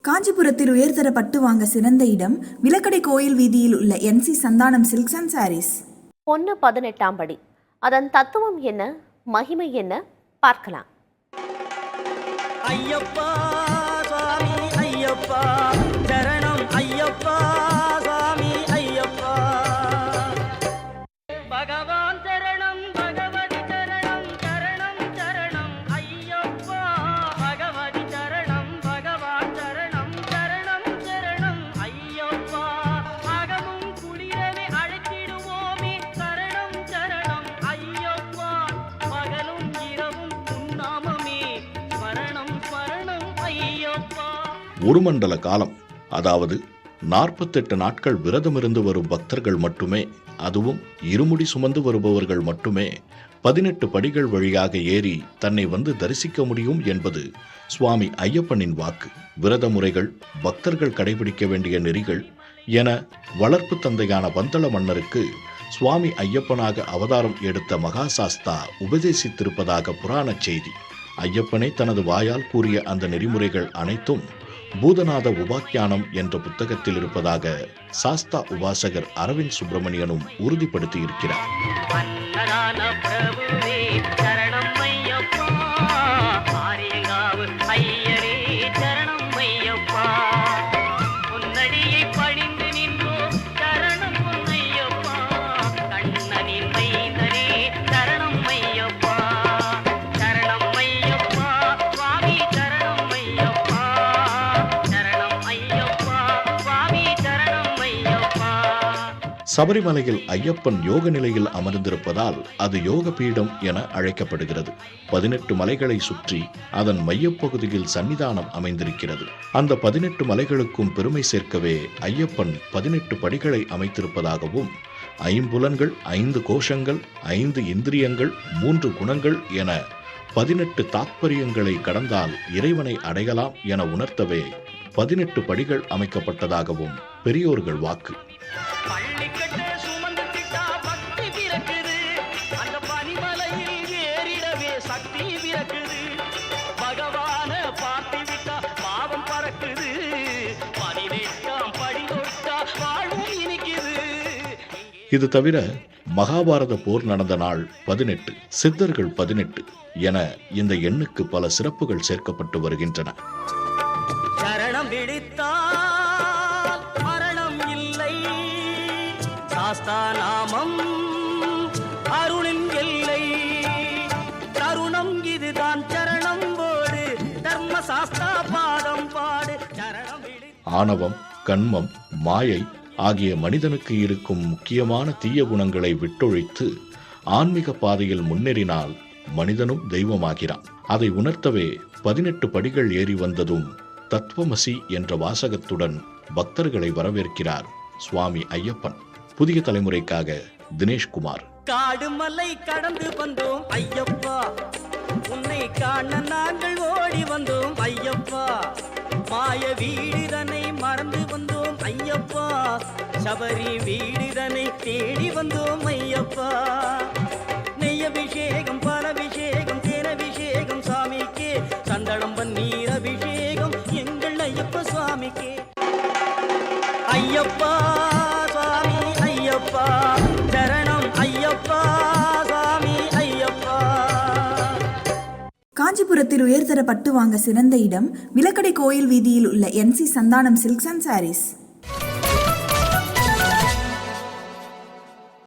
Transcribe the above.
காஞ்சிபுரத்தில் உயர்தர பட்டு வாங்க சிறந்த இடம் விலக்கடை கோயில் வீதியில் உள்ள NC Santhanam silks and sarees. பொன்னு 18ஆம் படி, அதன் தத்துவம் என்ன, மகிமை என்ன பார்க்கலாம். ஐயப்பா சுவாமி ஐயப்பா சரணம் ஐயப்பா சுவாமி ஐயப்பா பகவான் சரணம் பகவதி சரணம் சரணம் சரணம் ஐயப்பா பகவதி சரணம் பகவான் சரணம் சரணம் சரணம் ஐயப்பா அகமும் குளிரவே அழைத்திடுவோமே சரணம் சரணம் ஐயப்பா பகலும் இரவும் உன்னாமமே சரணம் சரணம் ஐயப்பா. ஒரு மண்டல காலம், அதாவது 48 நாட்கள் விரதமிருந்து வரும் பக்தர்கள் மட்டுமே, அதுவும் இருமுடி சுமந்து வருபவர்கள் மட்டுமே 18 படிகள் வழியாக ஏறி தன்னை வந்து தரிசிக்க முடியும் என்பது சுவாமி ஐயப்பனின் வாக்கு. விரத முறைகள், பக்தர்கள் கடைபிடிக்க வேண்டிய நெறிகள் என வளர்ப்பு தந்தையான பந்தள மன்னருக்கு சுவாமி ஐயப்பனாக அவதாரம் எடுத்த மகாசாஸ்தா உபதேசித்திருப்பதாக புராண செய்தி. ஐயப்பனை தனது வாயால் கூறிய அந்த நெறிமுறைகள் அனைத்தும் பூதநாத உபாக்கியானம் என்ற புத்தகத்தில் இருப்பதாக சாஸ்தா உபாசகர் அரவிந்த் சுப்பிரமணியனும் உறுதிப்படுத்தி இருக்கிறார். சபரிமலையில் ஐயப்பன் யோக நிலையில் அமர்ந்திருப்பதால் அது யோக பீடம் என அழைக்கப்படுகிறது. 18 மலைகளை சுற்றி அதன் மையப்பகுதியில் சன்னிதானம் அமைந்திருக்கிறது. அந்த 18 மலைகளுக்கும் பெருமை சேர்க்கவே ஐயப்பன் 18 படிகளை அமைத்திருப்பதாகவும், 5 புலன்கள், 5 கோஷங்கள், 5 இந்திரியங்கள், 3 குணங்கள் என 18 தாத்பரியங்களை கடந்தால் இறைவனை அடையலாம் என உணர்த்தவே 18 படிகள் அமைக்கப்பட்டதாகவும் பெரியோர்கள் வாக்கு. இது தவிர மகாபாரத போர் நடந்த நாள் 18, சித்தர்கள் 18 என இந்த எண்ணுக்கு பல சிறப்புகள் சேர்க்கப்பட்டு வருகின்றன. சரணம் பிடித்தால் மரணம் இல்லை, சாஸ்தா நாமம் அருளின் எல்லை, தருணம் இதுதான் சரணம் போடு, தர்ம சாஸ்தா பாதம் பாடு. சரணம் ஆணவம், கண்மம், மாயை ஆகிய மனிதனுக்கு இருக்கும் முக்கியமான தீய குணங்களை விட்டொழித்து ஆன்மீக பாதையில் முன்னேறினால் மனிதனும் தெய்வமாகிறான். அதை உணர்த்தவே 18 படிகள் ஏறி வந்ததும் தத்துவமசி என்ற வாசகத்துடன் பக்தர்களை வரவேற்கிறார் சுவாமி ஐயப்பன். புதிய தலைமுறைக்காக தினேஷ்குமார். காடு மலை கடந்து வந்தோம் ஐயப்பா, உன்னை காண நாங்கள் ஓடி வந்தோம் ஐயப்பா, மாய வீடுதனை மறந்து வந்தோம் ஐயப்பா, சபரி வீடுதனை தேடி வந்தோம் ஐயப்பா. நெய்யபிஷேகம், பலபிஷேகம், தேனபிஷேகம் சாமிக்கே, சந்தனம் பன்னீர் அபிஷேகம் எங்கள் ஐயப்ப சுவாமிக்கே. ஐயப்பா சுவாமி ஐயப்பா சரணம் ஐயப்பா சுவாமி ஐயப்பா. காஞ்சிபுரத்தில் உயர்தர பட்டு வாங்க சிறந்த இடம் விலக்கடை கோயில் வீதியில் உள்ள NC Santhanam silks and saris.